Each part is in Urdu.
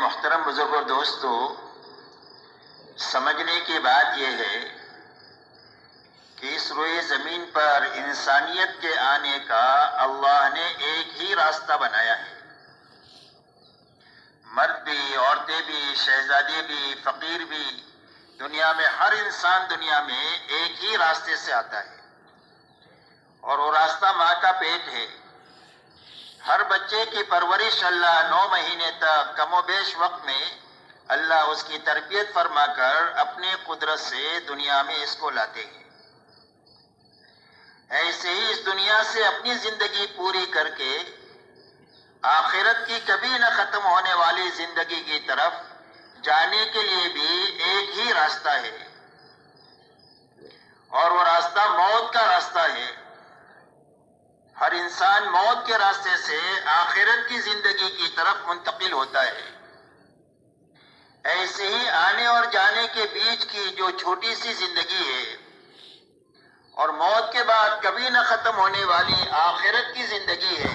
محترم بزرگوں دوستو، سمجھنے کی بات یہ ہے کہ اس روئے زمین پر انسانیت کے آنے کا اللہ نے ایک ہی راستہ بنایا ہے۔ مرد بھی، عورتیں بھی، شہزادے بھی، فقیر بھی، دنیا میں ہر انسان دنیا میں ایک ہی راستے سے آتا ہے، اور وہ راستہ ماں کا پیٹ ہے۔ ہر بچے کی پرورش اللہ 9 مہینے تک کم و بیش وقت میں اللہ اس کی تربیت فرما کر اپنے قدرت سے دنیا میں اس کو لاتے ہیں۔ ایسے ہی اس دنیا سے اپنی زندگی پوری کر کے آخرت کی کبھی نہ ختم ہونے والی زندگی کی طرف جانے کے لیے بھی ایک ہی راستہ ہے، اور وہ راستہ موت کا راستہ ہے۔ ہر انسان موت کے راستے سے آخرت کی زندگی کی طرف منتقل ہوتا ہے۔ ایسے ہی آنے اور جانے کے بیچ کی جو چھوٹی سی زندگی ہے اور موت کے بعد کبھی نہ ختم ہونے والی آخرت کی زندگی ہے،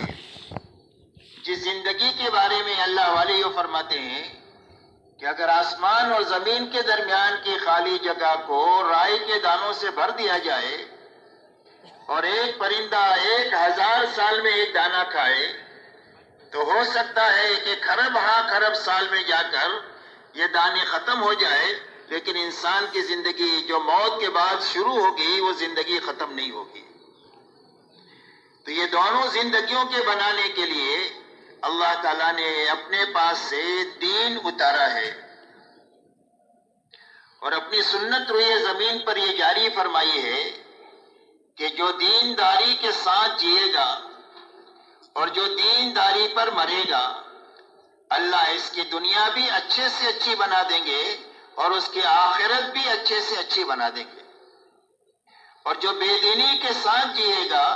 جس زندگی کے بارے میں اللہ والے یہ فرماتے ہیں کہ اگر آسمان اور زمین کے درمیان کی خالی جگہ کو رائی کے دانوں سے بھر دیا جائے اور ایک پرندہ 1000 سال میں ایک دانہ کھائے تو ہو سکتا ہے کہ خرب خرب سال میں جا کر یہ دانے ختم ہو جائے، لیکن انسان کی زندگی جو موت کے بعد شروع ہوگی وہ زندگی ختم نہیں ہوگی۔ تو یہ دونوں زندگیوں کے بنانے کے لیے اللہ تعالیٰ نے اپنے پاس سے دین اتارا ہے، اور اپنی سنت روئے زمین پر یہ جاری فرمائی ہے کہ جو دینداری کے ساتھ جیے گا اور جو دینداری پر مرے گا، اللہ اس کی دنیا بھی اچھے سے اچھی بنا دیں گے اور اس کی آخرت بھی اچھے سے اچھی بنا دیں گے۔ اور جو بے دینی کے ساتھ جیے گا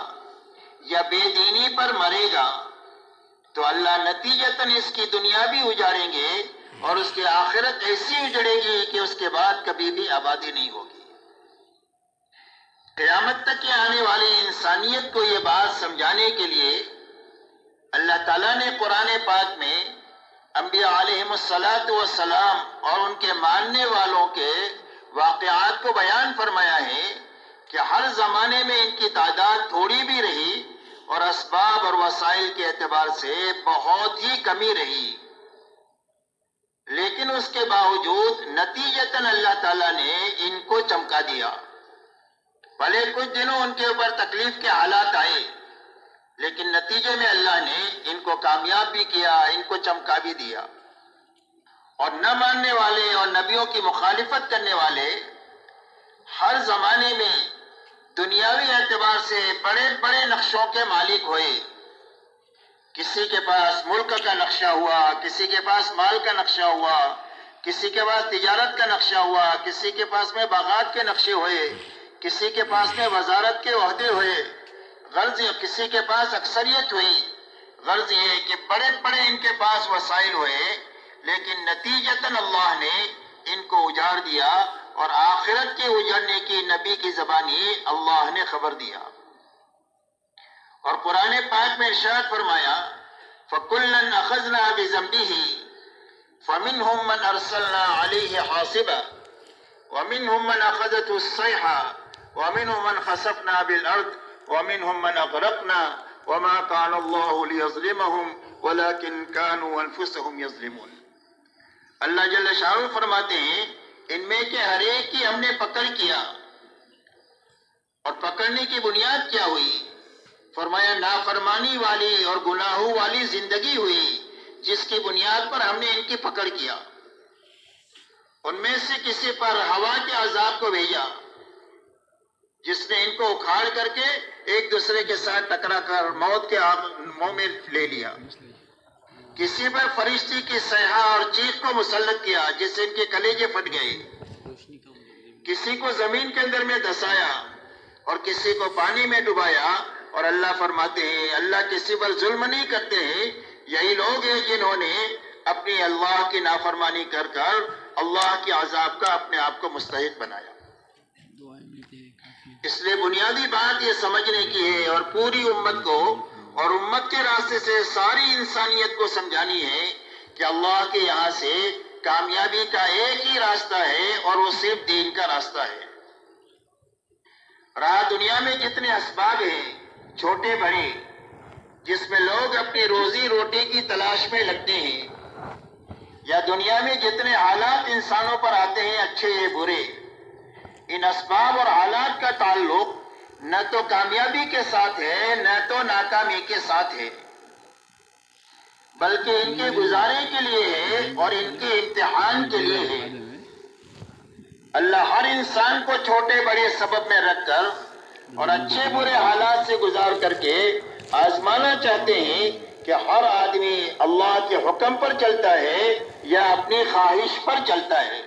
یا بے دینی پر مرے گا تو اللہ نتیجتاً اس کی دنیا بھی اجاڑیں گے اور اس کی آخرت ایسی اجڑے گی کہ اس کے بعد کبھی بھی آبادی نہیں ہوگی۔ قیامت تک کے آنے والی انسانیت کو یہ بات سمجھانے کے لیے اللہ تعالیٰ نے قرآن پاک میں انبیاء علیہم السلام اور ان کے ماننے والوں کے واقعات کو بیان فرمایا ہے کہ ہر زمانے میں ان کی تعداد تھوڑی بھی رہی اور اسباب اور وسائل کے اعتبار سے بہت ہی کمی رہی، لیکن اس کے باوجود نتیجتاً اللہ تعالیٰ نے ان کو چمکا دیا۔ بھلے کچھ دنوں ان کے اوپر تکلیف کے حالات آئے، لیکن نتیجے میں اللہ نے ان کو کامیاب بھی کیا، ان کو چمکا بھی دیا۔ اور نہ ماننے والے اور نبیوں کی مخالفت کرنے والے ہر زمانے میں دنیاوی اعتبار سے بڑے بڑے نقشوں کے مالک ہوئے۔ کسی کے پاس ملک کا نقشہ ہوا، کسی کے پاس مال کا نقشہ ہوا، کسی کے پاس تجارت کا نقشہ ہوا، کسی کے پاس میں باغات کے نقشے ہوئے، کسی کے پاس میں وزارت کے عہدے ہوئے، غرض کسی کے پاس اکثریت ہوئی۔ غرض یہ کہ بڑے بڑے ان کے پاس وسائل ہوئے، لیکن نتیجتاً اللہ نے ان کو اجاڑ دیا، اور آخرت کے اجڑنے کی نبی کی زبانی اللہ نے خبر دیا۔ اور قرآن پاک میں ارشاد فرمایا فَكُلًّا أَخَذْنَا بِذَنبِهِ فَمِنْهُمْ مَنْ أَرْسَلْنَا عَلَيْهِ حَاصِبًا وَمِنْهُمْ مَنْ أَخَذَتْهُ الصَّيْحَةُ وَمِنْهُمْ مَنْ خَسَفْنَا بِالْأَرْضِ وَمِنْهُمْ مَنْ أَغْرَقْنَا وَمَا كَانَ اللَّهُ لِيَظْلِمَهُمْ وَلَكِنْ كَانُوا أَنفُسَهُمْ يَظْلِمُونَ۔ اللہ جل شانہ فرماتے ہیں ان میں کہ ہر ایک کی ہم نے پکڑ کیا، اور پکڑنے کی بنیاد کیا ہوئی؟ فرمایا نافرمانی والی اور گناہوں والی زندگی ہوئی، جس کی بنیاد پر ہم نے ان کی پکڑ کیا۔ ان میں سے کسی پر ہوا کے عذاب کو بھیجا جس نے ان کو اکھاڑ کر کے ایک دوسرے کے ساتھ ٹکرا کر موت کے منہ میں لے لیا۔ کسی پر فرشتی کی صیحہ اور چیخ کو مسلط کیا جس سے ان کے کلیجے پھٹ گئے، کسی کو زمین کے اندر میں دھسایا اور کسی کو پانی میں ڈبایا۔ اور اللہ فرماتے ہیں اللہ کسی پر ظلم نہیں کرتے ہیں، یہی لوگ ہیں جنہوں نے اپنی اللہ کی نافرمانی کر کر اللہ کے عذاب کا اپنے آپ کو مستحق بنایا۔ اس لیے بنیادی بات یہ سمجھنے کی ہے اور پوری امت کو اور امت کے راستے سے ساری انسانیت کو سمجھانی ہے کہ اللہ کے یہاں سے کامیابی کا ایک ہی راستہ ہے اور وہ صرف دین کا راستہ ہے۔ رہا دنیا میں جتنے اسباب ہیں چھوٹے بڑے جس میں لوگ اپنی روزی روٹی کی تلاش میں لگتے ہیں، یا دنیا میں جتنے حالات انسانوں پر آتے ہیں اچھے یا برے، ان اسباب اور حالات کا تعلق نہ تو کامیابی کے ساتھ ہے نہ تو ناکامی کے ساتھ ہے، بلکہ ان کے گزارے کے لیے ہے اور ان کے امتحان کے لیے ہے۔ اللہ ہر انسان کو چھوٹے بڑے سبب میں رکھ کر اور اچھے برے حالات سے گزار کر کے آزمانا چاہتے ہیں کہ ہر آدمی اللہ کے حکم پر چلتا ہے یا اپنی خواہش پر چلتا ہے،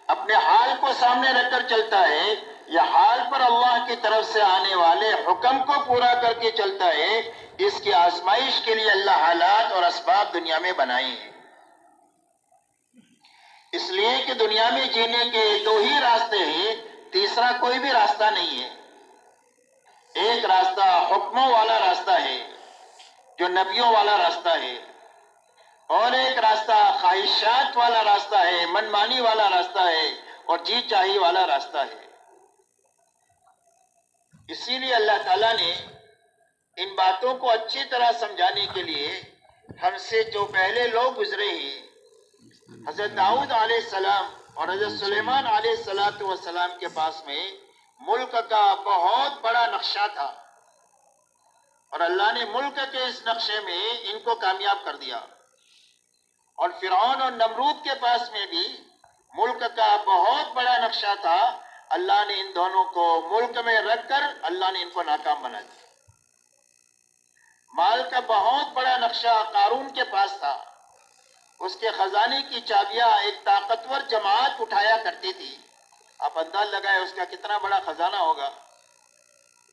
اپنے حال کو سامنے رکھ کر چلتا ہے یا حال پر اللہ کی طرف سے آنے والے حکم کو پورا کر کے چلتا ہے۔ اس کی آزمائش کے لیے اللہ حالات اور اسباب دنیا میں بنائے ہیں، اس لیے کہ دنیا میں جینے کے دو ہی راستے ہیں، تیسرا کوئی بھی راستہ نہیں ہے۔ ایک راستہ حکموں والا راستہ ہے جو نبیوں والا راستہ ہے، اور ایک راستہ خواہشات والا راستہ ہے، من مانی والا راستہ ہے اور جی چاہی والا راستہ ہے۔ اسی لیے اللہ تعالیٰ نے ان باتوں کو اچھی طرح سمجھانے کے لیے ہم سے جو پہلے لوگ گزرے ہیں، حضرت داؤد علیہ السلام اور حضرت سلیمان علیہ السلام کے پاس میں ملک کا بہت بڑا نقشہ تھا، اور اللہ نے ملک کے اس نقشے میں ان کو کامیاب کر دیا۔ اور فرعون اور نمرود کے پاس میں بھی ملک کا بہت بڑا نقشہ تھا، اللہ نے ان دونوں کو ملک میں رکھ کر اللہ نے ان کو ناکام بنا دیا۔ مال کا بہت بڑا نقشہ قارون کے پاس تھا، اس کے خزانے کی چابیاں ایک طاقتور جماعت اٹھایا کرتی تھی، آپ انداز لگائے اس کا کتنا بڑا خزانہ ہوگا،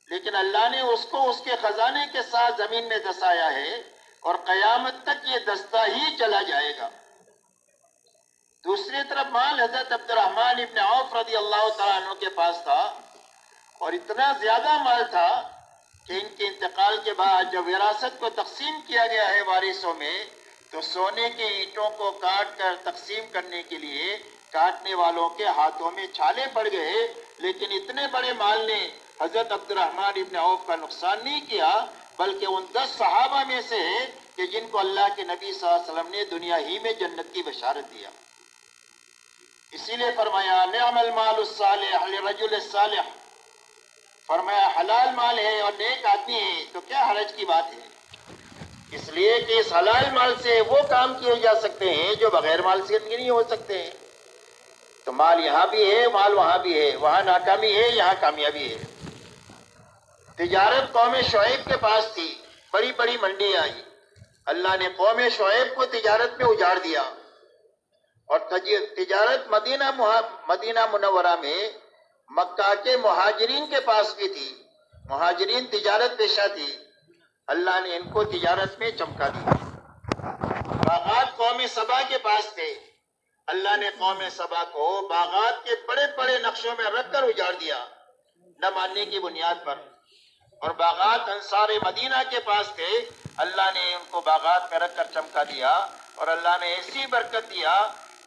لیکن اللہ نے اس کو اس کے خزانے کے ساتھ زمین میں دسایا ہے اور قیامت تک یہ دستہ ہی چلا جائے گا۔ دوسری طرف مال حضرت عبد الرحمن ابن عوف رضی اللہ تعالیٰ عنہ کے پاس تھا، اور اتنا زیادہ مال تھا کہ ان کے انتقال کے بعد جب وراثت کو تقسیم کیا گیا ہے وارثوں میں، تو سونے کے اینٹوں کو کاٹ کر تقسیم کرنے کے لیے کاٹنے والوں کے ہاتھوں میں چھالے پڑ گئے، لیکن اتنے بڑے مال نے حضرت عبد الرحمن ابن عوف کا نقصان نہیں کیا، بلکہ ان 10 صحابہ میں سے ہے کہ جن کو اللہ کے نبی صلی اللہ علیہ وسلم نے دنیا ہی میں جنت کی بشارت دیا۔ اسی لیے فرمایا نعم المال الصالح للرجل الصالح، فرمایا حلال مال ہے اور نیک آدمی ہے تو کیا حرج کی بات ہے، اس لیے کہ اس حلال مال سے وہ کام کیے جا سکتے ہیں جو بغیر مال سے نہیں ہو سکتے ہیں۔ تو مال یہاں بھی ہے، مال وہاں بھی ہے، وہاں ناکامی ہے، یہاں کامیابی ہے۔ تجارت قوم شعیب کے پاس تھی، بڑی بڑی منڈی آئی، اللہ نے قوم شعیب کو تجارت میں اجاڑ دیا، اور تجارت مدینہ منورہ میں مکہ کے مہاجرین کے پاس بھی تھی، مہاجرین تجارت پیشہ تھی، اللہ نے ان کو تجارت میں چمکا دیا۔ باغات قوم سبا کے پاس تھے، اللہ نے قوم سبا کو باغات کے بڑے بڑے نقشوں میں رکھ کر اجاڑ دیا نہ ماننے کی بنیاد پر، اور باغات انصار مدینہ کے پاس تھے، اللہ نے ان کو باغات میں رکھ کر چمکا دیا، اور اللہ نے ایسی برکت دیا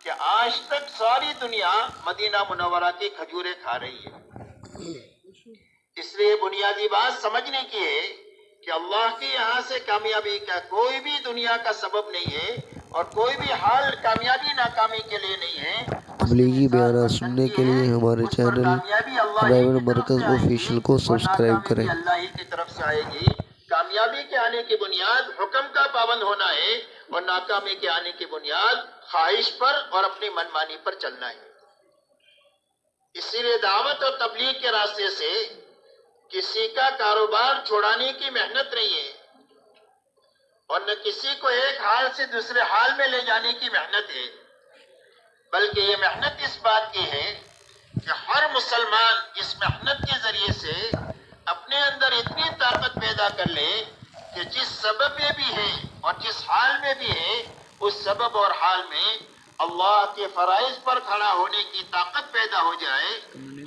کہ آج تک ساری دنیا مدینہ منورہ کی کھجوریں کھا رہی ہے۔ اس لیے بنیادی بات سمجھنے کی ہے کہ اللہ کے یہاں سے کامیابی کا کوئی بھی دنیا کا سبب نہیں ہے، اور کوئی بھی حال کامیابی ناکامی کے لیے نہیں ہے۔ تبلیغی بیانات سننے کے لیے ہمارے چینل پرائیویٹ مرکز آفیشیل کو سبسکرائب کریں۔ اللہ ہی کی طرف سے آئے گی۔ کامیابی کے آنے کی بنیاد حکم کا پابند ہونا ہے، اور ناکامی کے آنے کی بنیاد خواہش پر اور اپنی منمانی پر چلنا ہے۔ اسی لیے دعوت اور تبلیغ کے راستے سے کسی کا کاروبار چھوڑانے کی محنت نہیں ہے، اور نہ کسی کو ایک حال سے دوسرے حال میں لے جانے کی محنت ہے، بلکہ یہ محنت اس بات کی ہے کہ ہر مسلمان اس محنت کے ذریعے سے اپنے اندر اتنی طاقت پیدا کر لے کہ جس سبب میں بھی ہے اور جس حال میں بھی ہے، اس سبب اور حال میں اللہ کے فرائض پر کھڑا ہونے کی طاقت پیدا ہو جائے،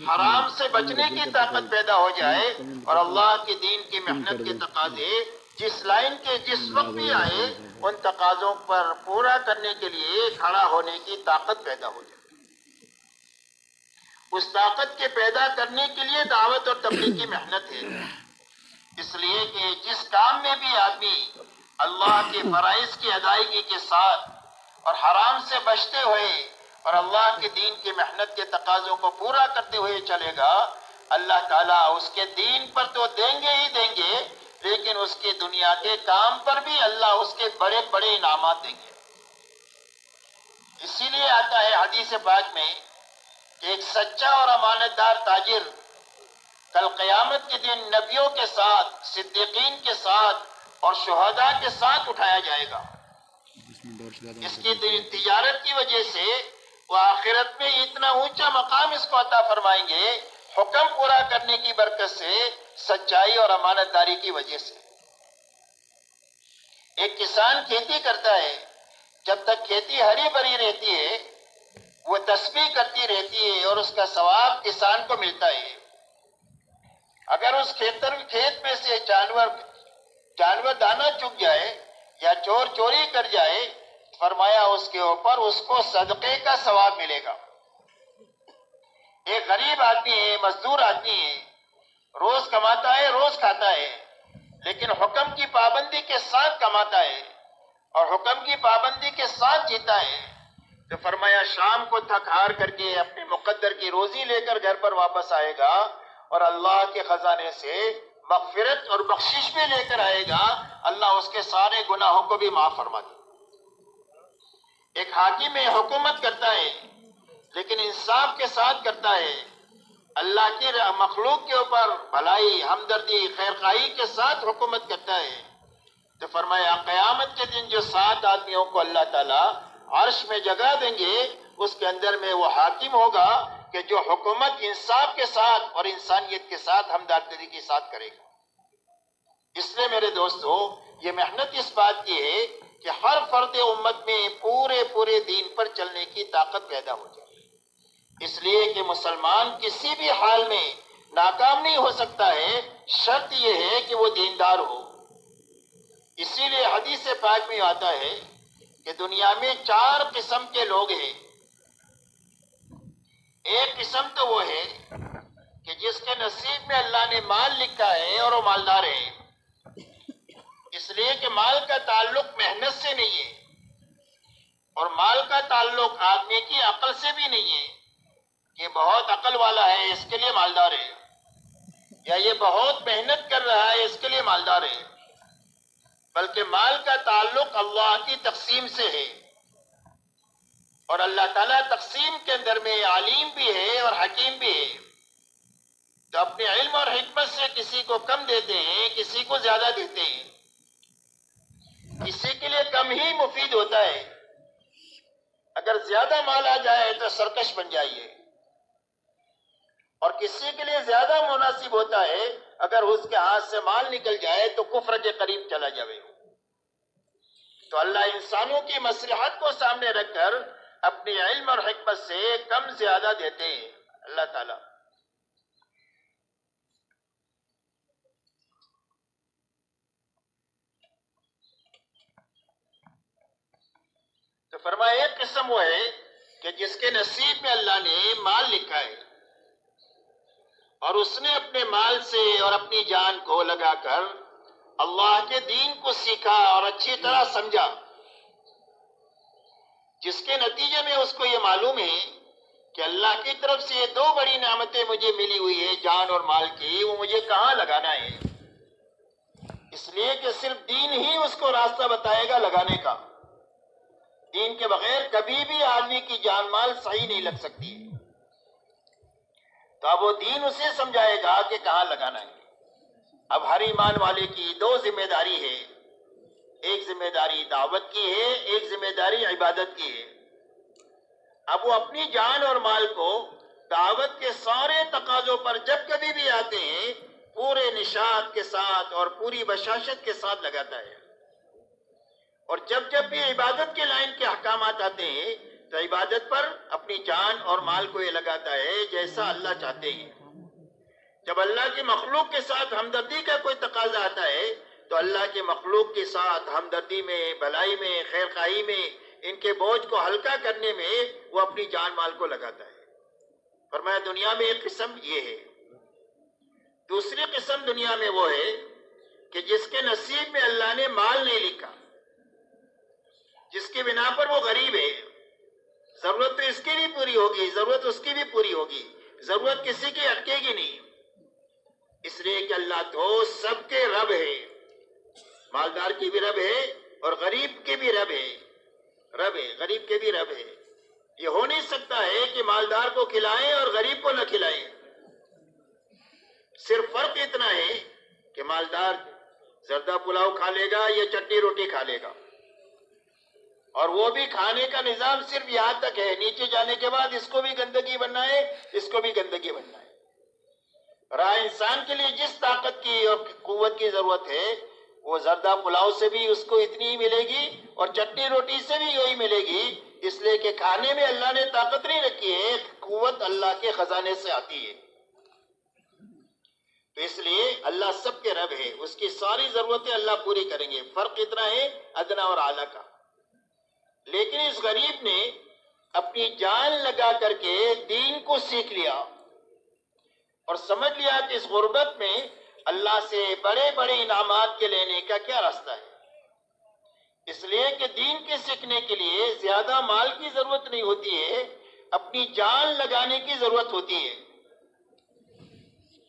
حرام سے بچنے کی طاقت پیدا ہو جائے، اور اللہ کے دین کی محنت کے تقاضے جس لائن کے جس وقت بھی آئے ان تقاضوں پر پورا کرنے کے لیے کھڑا ہونے کی طاقت پیدا ہو جائے۔ اس طاقت کے پیدا کرنے کے لیے دعوت اور تبلیغ کی محنت ہے۔ اس لیے کہ جس کام میں بھی آدمی اللہ کے فرائض کی ادائیگی کے ساتھ اور حرام سے بچتے ہوئے اور اللہ کے دین کی محنت کے تقاضوں کو پورا کرتے ہوئے چلے گا، اللہ تعالیٰ اس کے دین پر تو دیں گے ہی دیں گے، لیکن اس کے دنیا کے کام پر بھی اللہ اس کے بڑے بڑے انعامات دیں گے۔ اسی لیے آتا ہے حدیث پاک میں کہ ایک سچا اور امانت دار تاجر کل قیامت کے دن نبیوں کے ساتھ، صدیقین کے ساتھ اور شہداء کے ساتھ اٹھایا جائے گا۔ اس کی تجارت کی وجہ سے وہ آخرت میں اتنا اونچا مقام اس کو عطا فرمائیں گے، حکم پورا کرنے کی برکت سے، سچائی اور امانت داری کی وجہ سے۔ ایک کسان کھیتی کرتا ہے، جب تک کھیتی ہری بھری رہتی ہے وہ تسبیح کرتی رہتی ہے اور اس کا ثواب کسان کو ملتا ہے۔ اگر اس کھیت میں سے جانور دانہ چگ جائے یا چور چوری کر جائے، فرمایا اس کے اوپر اس کو صدقے کا ثواب ملے گا۔ ایک غریب آدمی ہے، مزدور آدمی ہے، روز کماتا ہے، روز کھاتا ہے، لیکن حکم کی پابندی کے ساتھ کماتا ہے اور حکم کی پابندی کے ساتھ جیتا ہے، تو فرمایا شام کو تھک ہار کر کے اپنے مقدر کی روزی لے کر گھر پر واپس آئے گا اور اللہ کے خزانے سے مغفرت اور بخشش بھی لے کر آئے گا، اللہ اس کے سارے گناہوں کو بھی معاف فرما دے۔ ایک حاکم حکومت کرتا ہے لیکن انصاف کے ساتھ کرتا ہے، اللہ کی مخلوق کے اوپر بھلائی، ہمدردی، خیرخواہی کے ساتھ حکومت کرتا ہے، تو فرمایا قیامت کے دن جو 7 آدمیوں کو اللہ تعالیٰ عرش میں جگہ دیں گے، اس کے اندر میں وہ حاکم ہوگا کہ جو حکومت انصاف کے ساتھ اور انسانیت کے ساتھ، ہمدردی کے ساتھ کرے گا۔ اس لیے میرے دوستو، یہ محنت اس بات کی ہے کہ ہر فرد امت میں پورے دین پر چلنے کی طاقت پیدا ہو جائے، اس لیے کہ مسلمان کسی بھی حال میں ناکام نہیں ہو سکتا ہے، شرط یہ ہے کہ وہ دیندار ہو۔ اسی لیے حدیث پاک میں آتا ہے کہ دنیا میں 4 قسم کے لوگ ہیں۔ ایک قسم تو وہ ہے کہ جس کے نصیب میں اللہ نے مال لکھا ہے اور وہ مالدار ہے، اس لیے کہ مال کا تعلق محنت سے نہیں ہے اور مال کا تعلق آدمی کی عقل سے بھی نہیں ہے، یہ بہت عقل والا ہے اس کے لیے مالدار ہے، یا یہ بہت محنت کر رہا ہے اس کے لیے مالدار ہے، بلکہ مال کا تعلق اللہ کی تقسیم سے ہے، اور اللہ تعالیٰ تقسیم کے اندر میں علیم بھی ہے اور حکیم بھی ہے، تو اپنے علم اور حکمت سے کسی کو کم دیتے ہیں، کسی کو زیادہ دیتے ہیں، کسی کے لیے کم ہی مفید ہوتا ہے، اگر زیادہ مال آ جائے تو سرکش بن جائیے، اور کسی کے لیے زیادہ مناسب ہوتا ہے اگر اس کے ہاتھ سے مال نکل جائے تو کفر کے قریب چلا جائے۔ تو اللہ انسانوں کی مصلحت کو سامنے رکھ کر اپنی علم اور حکمت سے کم زیادہ دیتے ہیں اللہ تعالیٰ۔ تو فرمایا ایک قسم وہ ہے کہ جس کے نصیب میں اللہ نے مال لکھا ہے اور اس نے اپنے مال سے اور اپنی جان کو لگا کر اللہ کے دین کو سیکھا اور اچھی طرح سمجھا، جس کے نتیجے میں اس کو یہ معلوم ہے کہ اللہ کی طرف سے یہ 2 بڑی نعمتیں مجھے ملی ہوئی ہے، جان اور مال کی، وہ مجھے کہاں لگانا ہے، اس لیے کہ صرف دین ہی اس کو راستہ بتائے گا لگانے کا۔ دین کے بغیر کبھی بھی آدمی کی جان مال صحیح نہیں لگ سکتی ہے، تو اب وہ دین اسے سمجھائے گا کہ کہاں لگانا ہے۔ اب ہر ایمان والے کی 2 ذمہ داری ہے، ایک ذمہ داری دعوت کی ہے، ایک ذمہ داری عبادت کی ہے۔ اب وہ اپنی جان اور مال کو دعوت کے سارے تقاضوں پر جب کبھی بھی آتے ہیں پورے نشاط کے ساتھ اور پوری بشاشت کے ساتھ لگاتا ہے، اور جب جب بھی عبادت کے لائن کے احکامات آتے ہیں تو عبادت پر اپنی جان اور مال کو یہ لگاتا ہے جیسا اللہ چاہتے ہیں۔ جب اللہ کی مخلوق کے ساتھ ہمدردی کا کوئی تقاضا آتا ہے تو اللہ کے مخلوق کے ساتھ ہمدردی میں، بھلائی میں، خیر خواہی میں، ان کے بوجھ کو ہلکا کرنے میں وہ اپنی جان مال کو لگاتا ہے۔ فرمایا دنیا میں ایک قسم یہ ہے، دوسری قسم دنیا میں وہ ہے کہ جس کے نصیب میں اللہ نے مال نہیں لکھا، جس کی بنا پر وہ غریب ہے، ضرورت تو اس کی بھی پوری ہوگی، ضرورت اس کی بھی پوری ہوگی، ضرورت کسی کی اٹکے گی نہیں، اس لیے کہ اللہ تو سب کے رب ہے، مالدار کی بھی رب ہے اور غریب کے بھی رب ہے، غریب کے بھی رب ہے۔ یہ ہو نہیں سکتا ہے کہ مالدار کو کھلائیں اور غریب کو نہ کھلائیں، صرف فرق اتنا ہے کہ مالدار زردہ پلاؤ کھا لے گا یا چٹنی روٹی کھا لے گا، اور وہ بھی کھانے کا نظام صرف یہاں تک ہے، نیچے جانے کے بعد اس کو بھی گندگی بننا ہے، اس کو بھی گندگی بننا ہے۔ رہا انسان کے لیے جس طاقت کی اور قوت کی ضرورت ہے، وہ زردہ پلاؤ سے بھی اس کو اتنی ہی ملے گی اور چٹنی روٹی سے بھی یہی ملے گی، اس لیے کہ کھانے میں اللہ نے طاقت نہیں رکھی ہے، قوت اللہ کے خزانے سے آتی ہے۔ تو اس لیے اللہ سب کے رب ہے، اس کی ساری ضرورتیں اللہ پوری کریں گے، فرق اتنا ہے ادنا اور اعلیٰ کا۔ لیکن اس غریب نے اپنی جان لگا کر کے دین کو سیکھ لیا اور سمجھ لیا کہ اس غربت میں اللہ سے بڑے بڑے انعامات کے لینے کا کیا راستہ ہے، اس لیے کہ دین کے سیکھنے کے لیے زیادہ مال کی ضرورت نہیں ہوتی ہے، اپنی جان لگانے کی ضرورت ہوتی ہے۔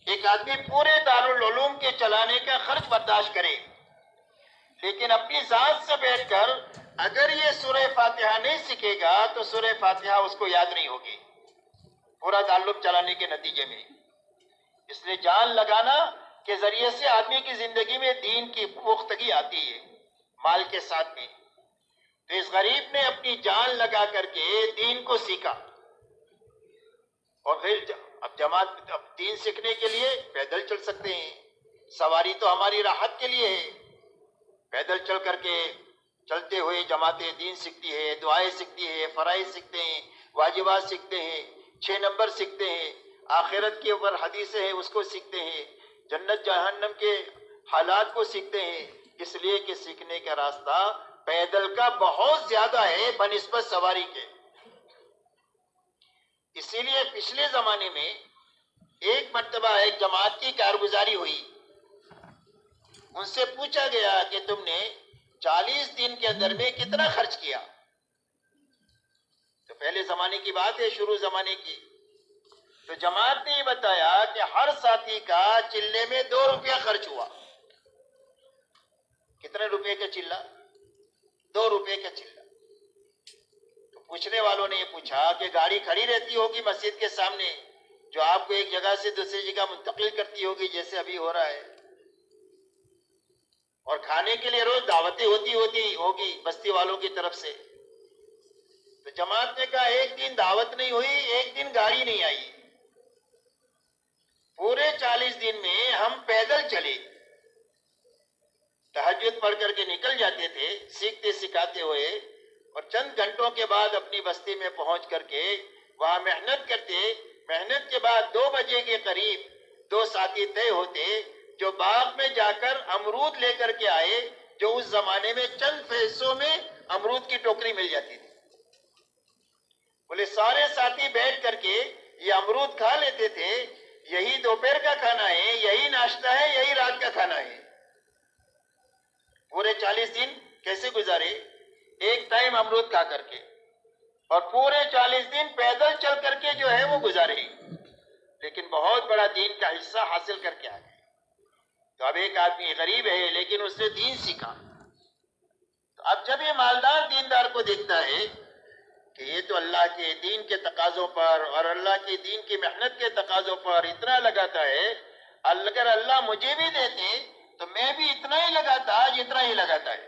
ایک آدمی پورے دارالعلوم کے چلانے کا خرچ برداشت کرے، لیکن اپنی ذات سے بیٹھ کر اگر یہ سورہ فاتحہ نہیں سیکھے گا تو سورہ فاتحہ اس کو یاد نہیں ہوگی پورا دارالعلوم چلانے کے نتیجے میں۔ اس لیے جان لگانا کے ذریعے سے آدمی کی زندگی میں دین کی پختگی آتی ہے مال کے ساتھ میں۔ تو اس غریب نے اپنی جان لگا کر کے دین کو سیکھا، اور پھر اب جماعت، اب دین سیکھنے کے لیے پیدل چل سکتے ہیں، سواری تو ہماری راحت کے لیے ہے، پیدل چل کر کے چلتے ہوئے جماعتیں دین سیکھتی ہے، دعائیں سیکھتی ہے، فرائض سیکھتے ہیں، واجبات سیکھتے ہیں، 6 نمبر سیکھتے ہیں، آخرت کے اوپر حدیثیں ہیں اس کو سیکھتے ہیں، جنت جہنم کے حالات کو سیکھتے ہیں، اس لیے کہ سیکھنے کا راستہ پیدل کا بہت زیادہ ہے بنسبت سواری کے۔ اسی لیے پچھلے زمانے میں ایک مرتبہ ایک جماعت کی کارگزاری ہوئی، ان سے پوچھا گیا کہ تم نے 40 دن کے اندر میں کتنا خرچ کیا؟ تو پہلے زمانے کی بات ہے، شروع زمانے کی، تو جماعت نے یہ بتایا کہ ہر ساتھی کا چلے میں 2 روپیہ خرچ ہوا۔ کتنے روپے کا چلہ؟ 2 روپے کا چلہ۔ تو پوچھنے والوں نے یہ پوچھا کہ گاڑی کھڑی رہتی ہوگی مسجد کے سامنے جو آپ کو ایک جگہ سے دوسری جگہ منتقل کرتی ہوگی جیسے ابھی ہو رہا ہے، اور کھانے کے لیے روز دعوتیں ہوگی بستی والوں کی طرف سے۔ تو جماعت نے کہا ایک دن دعوت نہیں ہوئی، ایک دن گاڑی نہیں آئی، پورے 40 دن میں ہم پیدل چلے، تہجد پڑھ کر کے نکل جاتے تھے سیکھتے سکھاتے ہوئے، اور چند گھنٹوں کے بعد اپنی بستی میں پہنچ کر کے وہاں محنت کرتے، محنت کے بعد 2 بجے کے قریب 2 ساتھی طے ہوتے جو باغ میں جا کر امرود لے کر کے آئے، جو اس زمانے میں چند پیسوں میں امرود کی ٹوکری مل جاتی تھی۔ بولے سارے ساتھی بیٹھ کر کے یہ امرود کھا لیتے تھے، یہی دوپہر کا کھانا ہے، یہی ناشتہ ہے، یہی رات کا کھانا ہے۔ پورے 40 دن کیسے گزارے؟ ایک ٹائم امرود کھا کر کے، اور پورے 40 دن پیدل چل کر کے جو ہے وہ گزارے، لیکن بہت بڑا دین کا حصہ حاصل کر کے آ گئے۔ تو اب ایک آدمی غریب ہے لیکن اس نے دین سیکھا، تو اب جب یہ مالدار دیندار کو دیکھتا ہے کہ یہ تو اللہ کے دین کے تقاضوں پر اور اللہ کے دین کی محنت کے تقاضوں پر اتنا لگاتا ہے، اگر اللہ مجھے بھی دیتے تو میں بھی اتنا ہی لگاتا جتنا ہی لگاتا ہے۔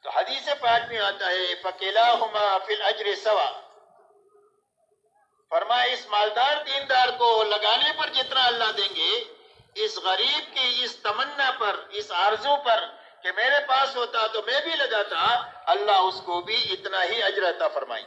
تو حدیث پاک میں آتا ہے فَكِلَاهُمَا فِي الْأَجْرِ سَوَاءٌ، فرمایا اس مالدار دیندار کو لگانے پر جتنا اللہ دیں گے، اس غریب کی اس تمنا پر، اس آرزو پر کہ میرے پاس ہوتا تو میں بھی لگاتا، اللہ اس کو بھی اتنا ہی اجر عطا فرمائیں۔